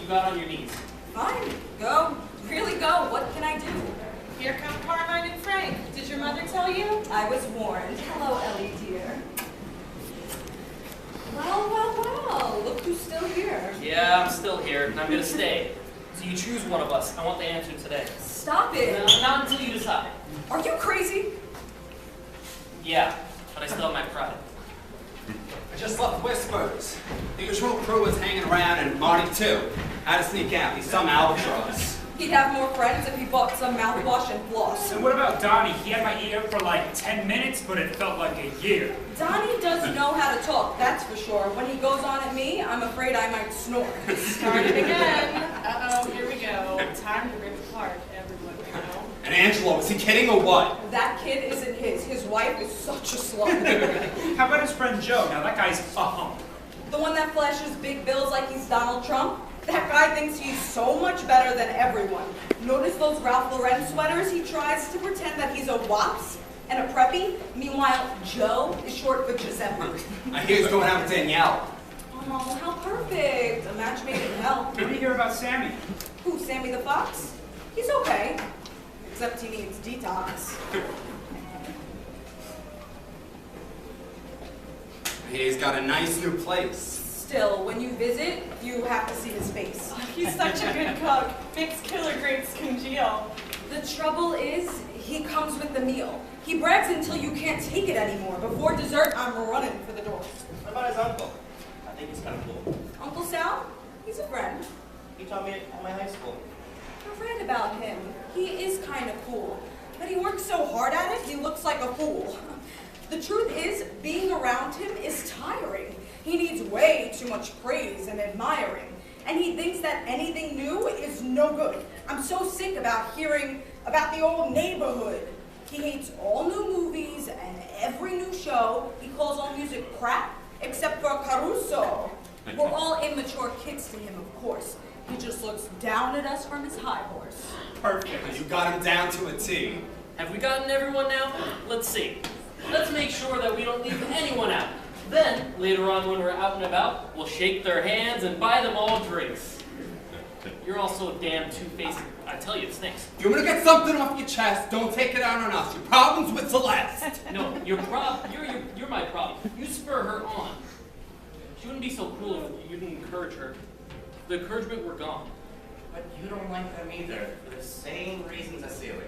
got on your knees. Fine. Go. Really go. What can I do? Here come Carmine and Frank. Did your mother tell you? I was warned. Hello, Ellie, dear. Well. Look who's still here. Yeah, I'm still here, and I'm gonna stay. So you choose one of us. I want the answer today. Stop it. No, not until you decide. Are you crazy? Yeah, but I still have my pride. I just left Whispers. The usual crew was hanging around, and Marty too. Had to sneak out. He's some albatross. He'd have more friends if he bought some mouthwash and floss. And what about Donnie? He had my ear for like 10 minutes, but it felt like a year. Donnie does know how to talk, that's for sure. When he goes on at me, I'm afraid I might snore. Started again. Uh-oh, here we go. Time to rip apart everyone we know. And Angelo, was he kidding or what? That kid isn't his. His wife is such a slut. How about his friend Joe? Now that guy's a hump. The one that flashes big bills like he's Donald Trump? That guy thinks he's so much better than everyone. Notice those Ralph Lauren sweaters? He tries to pretend that he's a WAPS and a preppy. Meanwhile, Joe is short for Giuseppe. I hear he's going out with Danielle. Oh, how perfect. A match made in hell. What do you hear about Sammy? Who, Sammy the Fox? He's okay. Except he needs detox. He's got a nice new place. Still, when you visit, you have to see his face. He's such a good cook. Makes killer grapes congeal. The trouble is, he comes with the meal. He brags until you can't take it anymore. Before dessert, I'm running for the door. What about his uncle? I think he's kind of cool. Uncle Sal? He's a friend. He taught me at my high school. I've read about him. He is kind of cool. But he works so hard at it, he looks like a fool. The truth is, being around him is tiring. He needs way too much praise and admiring. And he thinks that anything new is no good. I'm so sick about hearing about the old neighborhood. He hates all new movies and every new show. He calls all music crap, except for Caruso. We're all immature kids to him, of course. He just looks down at us from his high horse. Perfect. You got him down to a T. Have we gotten everyone now? Let's see. Let's make sure that we don't leave anyone out. Then, later on when we're out and about, we'll shake their hands and buy them all drinks. You're all so damn two-faced. I tell you, it stinks. If you want to get something off your chest, don't take it out on us. Your problem's with Celeste. No, you're my problem. You spur her on. She wouldn't be so cruel if you didn't encourage her. The encouragement were gone. But you don't like them either, for the same reasons as Celia.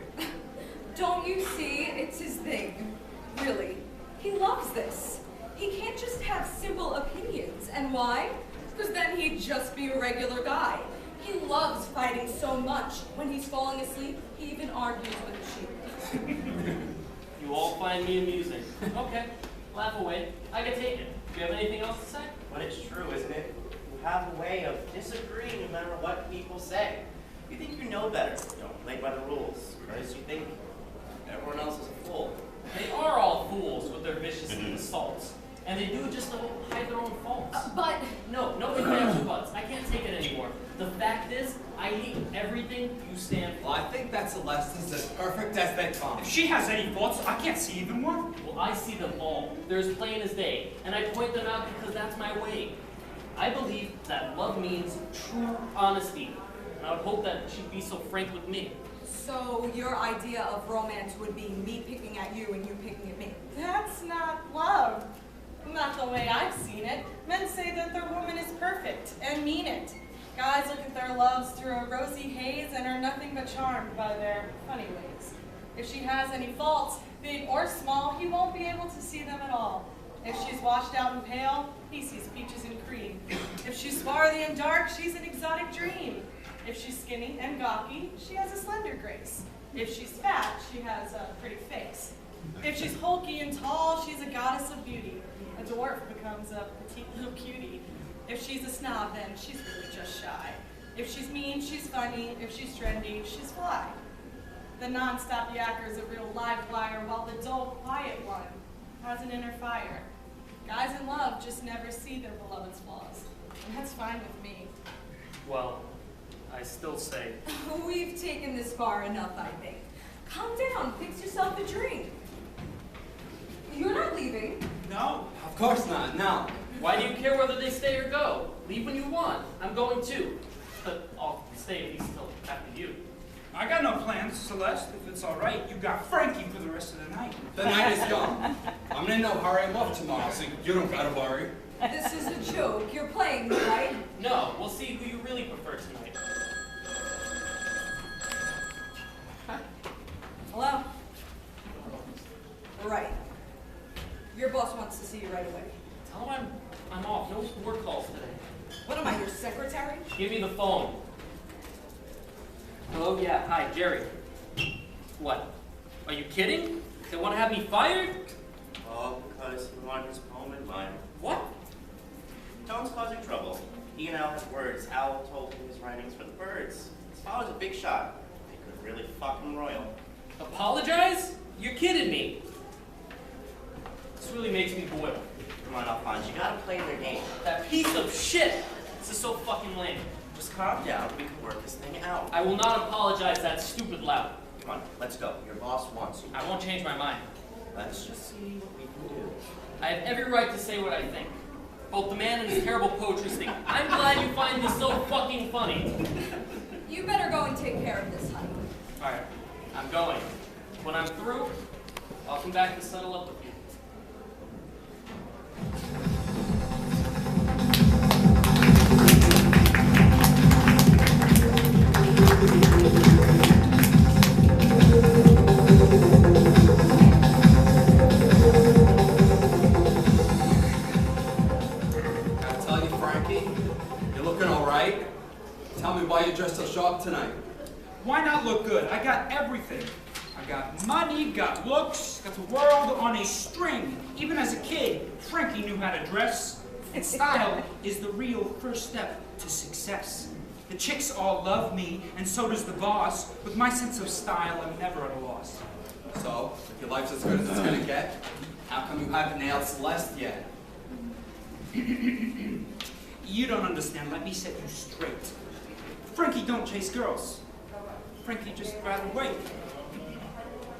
Don't you see? It's his thing. Really. He loves this. He can't just have simple opinions. And why? Because then he'd just be a regular guy. He loves fighting so much. When he's falling asleep, he even argues with the sheep. You all find me amusing. Okay, laugh away. I can take it. Do you have anything else to say? But it's true, isn't it? You have a way of disagreeing no matter what people say. You think you know better. You don't play by the rules. Because you think everyone else is a fool. They are all fools with their vicious assaults. And they do it just to hide their own faults. But No ifs, ands, or buts. I can't take it anymore. The fact is, I hate everything you stand for. Well, I think that Celeste is as perfect as they come. If she has any faults, I can't see even one. Well, I see them all. They're as plain as day. And I point them out because that's my way. I believe that love means true honesty. And I would hope that she'd be so frank with me. so your idea of romance would be me picking at you and you picking at me. That's not love. Not the way I've seen it. Men say that their woman is perfect and mean it. Guys look at their loves through a rosy haze and are nothing but charmed by their funny ways. If she has any faults, big or small, he won't be able to see them at all. If she's washed out and pale, he sees peaches and cream. If she's swarthy and dark, she's an exotic dream. If she's skinny and gawky, she has a slender grace. If she's fat, she has a pretty face. If she's hulky and tall, she's a goddess of beauty. A dwarf becomes a petite little cutie. If she's a snob, then she's really just shy. If she's mean, she's funny. If she's trendy, she's fly. The non-stop yakker's a real live wire, while the dull, quiet one has an inner fire. Guys in love just never see their beloved's flaws, and that's fine with me. Well, I still say, We've taken this far enough, I think. Calm down, fix yourself a drink. You're not leaving. No. Of course not, no. why do you care whether they stay or go? Leave when you want. I'm going too. But I'll stay at least till after you. I got no plans, Celeste. If it's all right, you got Frankie for the rest of the night. The night is young. I'm in no hurry. I'm off tomorrow, so you don't gotta worry. This is a joke. You're playing me, right? No, we'll see who you really prefer tonight. Hello? Right. Your boss wants to see you right away. Tell him I'm off. No work calls today. What am I, your secretary? Give me the phone. Hello? Yeah. Hi, Jerry. What? Are you kidding? They want to have me fired? Oh, because he wanted his poem in mine. What? Tone's causing trouble. He and Al had words. Al told him his writings for the birds. His father's a big shot. They could really fuck him royal. Apologize? You're kidding me. This really makes me boil. Come on, Alphonse, you gotta play their game. That piece of shit! This is so fucking lame. Just calm down. We can work this thing out. I will not apologize that stupid lout. Come on, let's go. Your boss wants you. I won't change my mind. Let's just see what we can do. I have every right to say what I think. Both the man and his terrible poetry thing. I'm glad you find this so fucking funny. You better go and take care of this, honey. Alright, I'm going. When I'm through, I'll come back to settle up with you. Gotta tell you, Frankie, you're looking all right. Tell me why you're dressed so sharp tonight. Why not look good? I got everything. I got money, got looks, got the world on a string. Even as a kid, Frankie knew how to dress. And style is the real first step to success. The chicks all love me, and so does the boss. With my sense of style, I'm never at a loss. So, if your life's as good as it's gonna get, how come you haven't nailed Celeste yet? You don't understand. Let me set you straight. Frankie don't chase girls. Frankie just rather wait.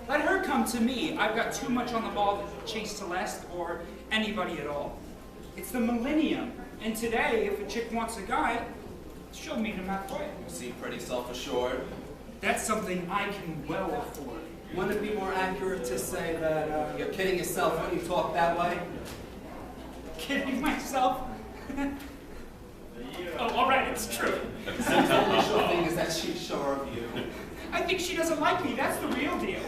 Let her come to me. I've got too much on the ball to chase Celeste or anybody at all. It's the millennium, and today, if a chick wants a guy, she'll meet him halfway. You seem pretty self-assured. That's something I can well afford. Wouldn't it be more accurate to say that you're kidding yourself when you talk that way? Kidding myself? Oh, all right, it's true. The only sure thing is that she's sure of you. I think she doesn't like me. That's the real deal.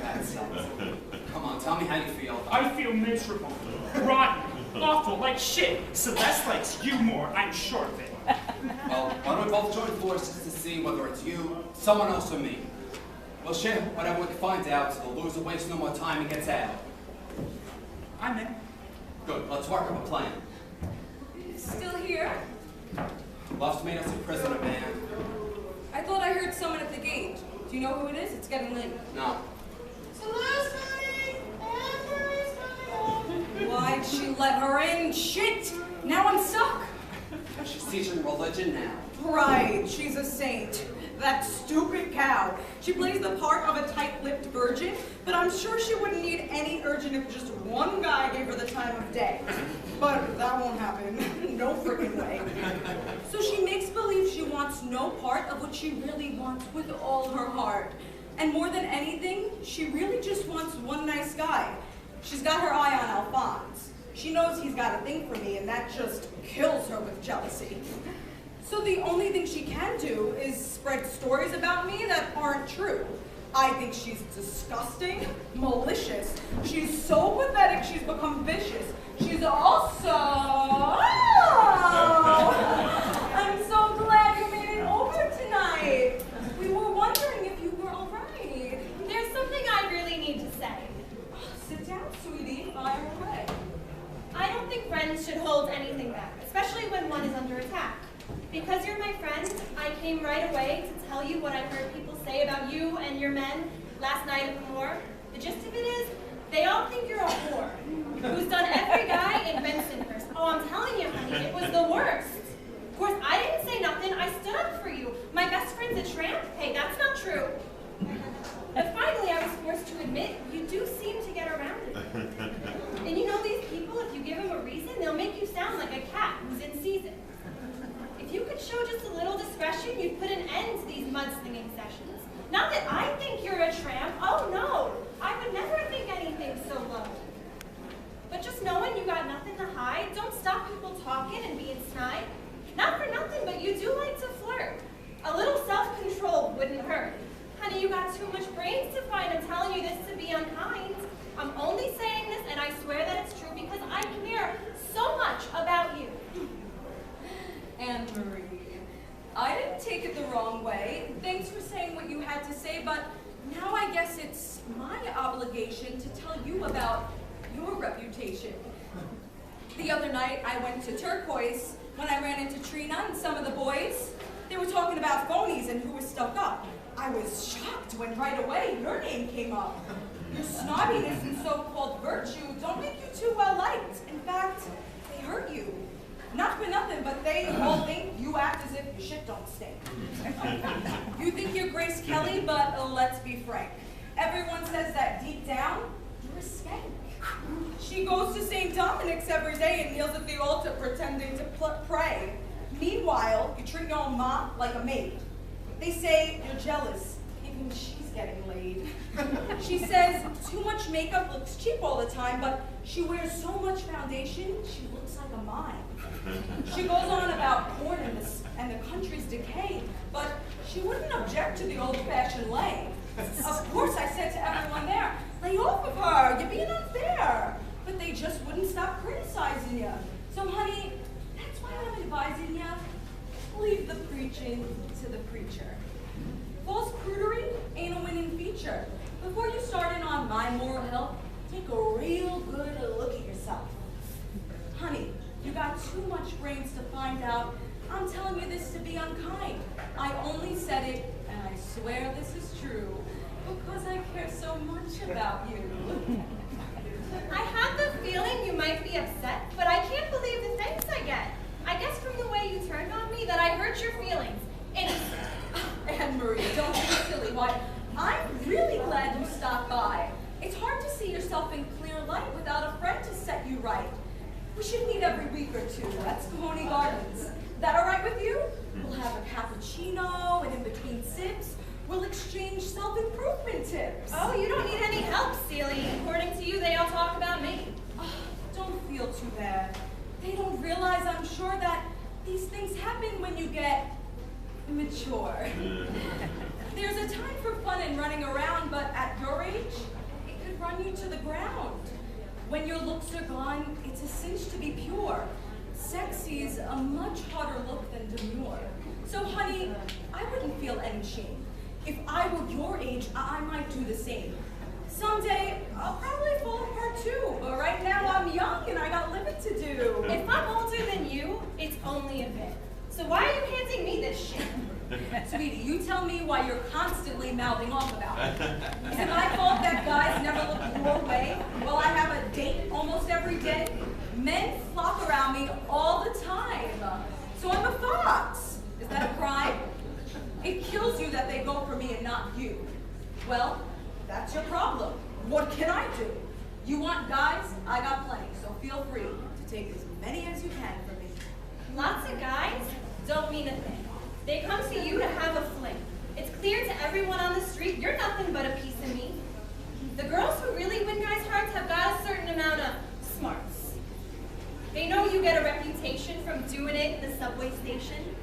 Come on, tell me how you feel. I feel miserable, rotten, awful, like shit. Celeste likes you more. I'm sure of it. Well, why don't we both join forces to see whether it's you, someone else, or me? We'll share whatever we can find out so the loser wastes no more time and gets out. I'm in. Good, let's work up a plan. Still here? Love's made us a prisoner, man. I thought I heard someone at the gate. Do you know who it is? It's getting late. No. Celeste, honey! Amber is coming home! Why'd she let her in? Shit! Now I'm stuck. She's teaching religion now. Right, she's a saint. That stupid cow. She plays the part of a tight-lipped virgin, but I'm sure she wouldn't need any urging if just one guy gave her the time of day. But that won't happen. No freaking way. So she makes believe she wants no part of what she really wants with all her heart. And more than anything, she really just wants one nice guy. She's got her eye on Alphonse. She knows he's got a thing for me, and that just kills her with jealousy. So the only thing she can do is spread stories about me that aren't true. I think she's disgusting, malicious. She's so pathetic she's become vicious. She's also... Oh! I'm so glad you made it over tonight. We were wondering if you were all right. There's something I really need to say. Sit down, sweetie. Fire away. I don't think friends should hold anything back, especially when one is under attack. Because you're my friend, I came right away to tell you what I've heard people say about you and your men last night at the moor. The gist of it is, they all think you're a whore who's done every guy in Bensonhurst. Oh, I'm telling you, honey, it was the worst. Of course, I didn't say nothing. I stood up for you. My best friend's a tramp. Hey, that's not true. But finally, I was forced to admit, you do seem to get around it. And you know these people, if you give them a reason, they'll make you sound like a cat who's in season. If you could show just a little discretion, you'd put impressions. Not that I think you're a tramp. Oh no, I would never think anything so low. But just knowing you got nothing to hide, don't stop people talking and being snide. Not for nothing, but you do like to flirt. A little self-control wouldn't hurt. Honey, you got too much brains to find. I'm telling you this to be unkind. I'm only saying this, and I swear that it's true because I care so much about you. Anne-Marie, I didn't take it the wrong way. Thanks for saying what you had to say, but now I guess it's my obligation to tell you about your reputation. The other night, I went to Turquoise when I ran into Trina and some of the boys. They were talking about phonies and who was stuck up. I was shocked when right away your name came up. Your snobbiness and so-called virtue don't make you too well liked. In fact, they hurt you. Not for nothing, but they all think you act as if your shit don't stink. You think you're Grace Kelly, but let's be frank. Everyone says that deep down, you're a skank. She goes to St. Dominic's every day and kneels at the altar pretending to pray. Meanwhile, you treat your own ma like a maid. They say you're jealous, even she's getting laid. She says too much makeup looks cheap all the time, but she wears so much foundation, she looks like a mime. She goes on about porn and the country's decay, but she wouldn't object to the old-fashioned lay. Of course, I said to everyone there, lay off of her, you're being unfair. But they just wouldn't stop criticizing you. So, honey, that's why I'm advising you, leave the preaching to the preacher. False prudery ain't a winning feature. Before you start in on my moral help, take a real good look at yourself. Honey, you got too much brains to find out. I'm telling you this to be unkind. I only said it, and I swear this is true, because I care so much about you. I had the feeling you might be upset, but I can't believe the thanks I get. I guess from the way you turned on me that I hurt your feelings. Anne-Marie, don't be silly. Why, I'm really glad you stopped by. It's hard to see yourself in clear light without a friend to set you right. We should meet every week or two at Scohony Gardens. That all right with you? We'll have a cappuccino, and in between sips, we'll exchange self-improvement tips. Oh, you don't need any help, Celie. According to you, they all talk about me. Oh, don't feel too bad. They don't realize, I'm sure, that these things happen when you get mature. There's a time for fun and running around, but at your age, it could run you to the ground. When your looks are gone, it's a cinch to be pure. Sexy's a much harder look than demure. So, honey, I wouldn't feel any shame. If I were your age, I might do the same. Someday, I'll probably fall apart too, but right now I'm young and I got living to do. If I'm older than you, it's only a bit. So why are you handing me this shit? Sweetie, you tell me why you're constantly mouthing off about it. Is it my fault that guys never look your way? Well, I have a date almost every day. Men flock around me all the time. So I'm a fox. Is that a crime? It kills you that they go for me and not you. Well, that's your problem. What can I do? You want guys? I got plenty, so feel free to take as many as you can from me. Lots of guys don't mean a thing. They come to you to have a fling. It's clear to everyone on the street you're nothing but a piece of me. The girls who really win guys' hearts have got a certain amount of smarts. They know you get a reputation from doing it in the subway station.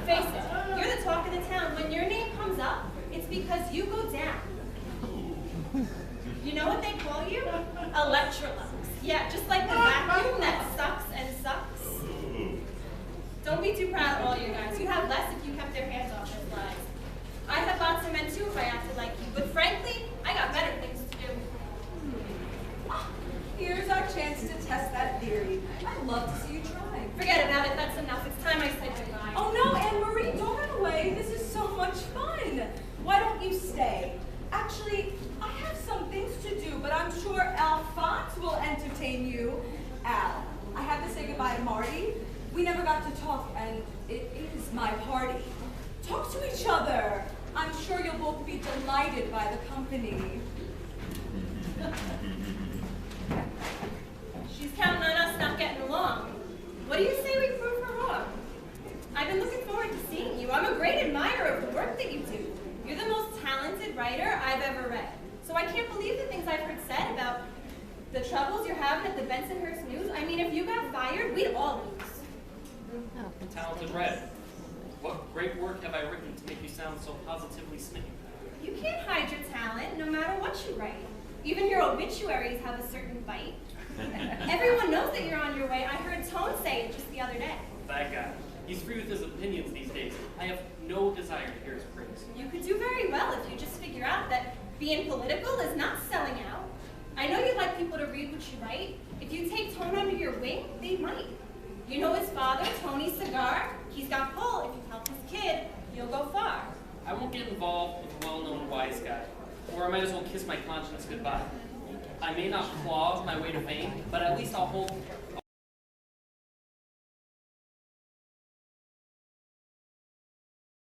Face it, you're the talk of the town. When your name comes up, it's because you go down. You know what they call you? Electrolux. Yeah, just like the vacuum that sucks and sucks. Don't be too proud of all you guys. You'd have less if you kept their hands off their flies. I'd have lots of men too if I acted like you, but frankly, I got better things to do. Here's our chance to test that theory. I'd love to see you try. Forget about it, that's enough. It's time I said goodbye. Oh no, Anne-Marie, don't run away. This is so much fun. Why don't you stay? Actually, I have some things to do, but I'm sure Alphonse will entertain you. Al, I have to say goodbye to Marty. We never got to talk, and it is my party. Talk to each other. I'm sure you'll both be delighted by the company. She's counting on us not getting along. What do you say we prove her wrong? I've been looking forward to seeing you. I'm a great admirer of the work that you do. we'd all lose. Talented writer. What great work have I written to make you sound so positively smitten? You can't hide your talent, no matter what you write. Even your obituaries have a certain bite. Everyone knows that you're on your way. I heard Tone say it just the other day. That guy. He's free with his opinions these days. I have no desire to hear his praise. You could do very well if you just figure out that being political is not selling out. I know you like people to read what you write. If you take Tone under your wing, they might. You know his father, Tony Cigar? He's got pull. If you help his kid, you'll go far. I won't get involved with a well-known wise guy, or I might as well kiss my conscience goodbye. I may not claw my way to fame, but at least I'll hold